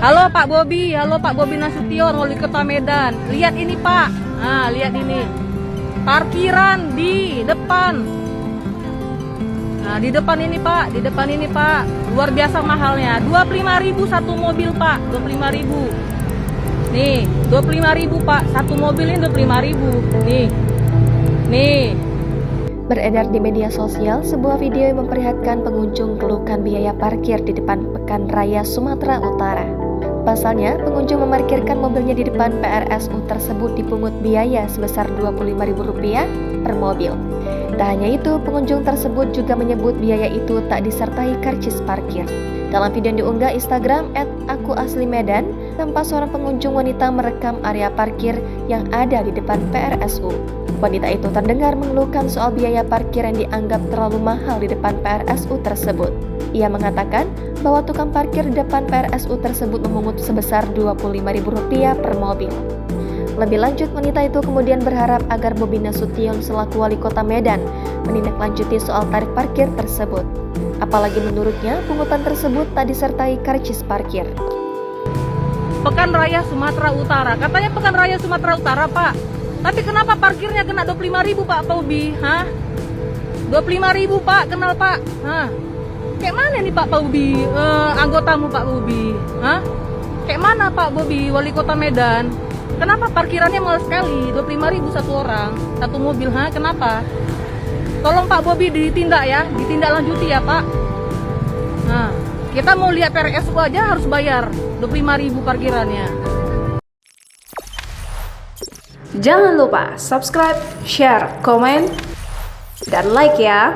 Halo Pak Bobi Nasution, Wali Kota Medan. Lihat ini Pak, nah lihat ini. Parkiran di depan. Nah di depan ini Pak, luar biasa mahalnya. 25.000 satu mobil Pak, 25.000. Nih, 25.000 Pak, satu mobil ini 25.000. Nih. Beredar di media sosial sebuah video yang memperlihatkan pengunjung keluhkan biaya parkir di depan Pekan Raya Sumatera Utara. Pasalnya, pengunjung memarkirkan mobilnya di depan PRSU tersebut dipungut biaya sebesar Rp25.000 per mobil. Tak hanya itu, pengunjung tersebut juga menyebut biaya itu tak disertai karcis parkir. Dalam video yang diunggah Instagram @akuaslimedan, tampak seorang pengunjung wanita merekam area parkir yang ada di depan PRSU. Wanita itu terdengar mengeluhkan soal biaya parkir yang dianggap terlalu mahal di depan PRSU tersebut. Ia mengatakan bahwa tukang parkir di depan PRSU tersebut memungut sebesar Rp25.000 per mobil. Lebih lanjut, wanita itu kemudian berharap agar Bobi Nasution selaku Wali Kota Medan menindaklanjuti soal tarif parkir tersebut. Apalagi menurutnya, pungutan tersebut tak disertai karcis parkir. Pekan Raya Sumatera Utara, katanya Pekan Raya Sumatera Utara Pak. Tapi kenapa parkirnya kena 25.000 Pak Bobi? Hah? 25.000 Pak, kenal Pak? Hah? Kayak mana nih Pak Bobi, anggotamu Pak Bobi? Hah? Kayak mana Pak Bobi, Wali Kota Medan? Kenapa parkirannya mahal sekali? 25.000 satu orang, satu mobil, ha? Kenapa? Tolong Pak Bobi ditindak ya, ditindaklanjuti ya Pak. Nah, kita mau lihat PRSU aja harus bayar 25.000 parkirannya. Jangan lupa subscribe, share, komen, dan like ya.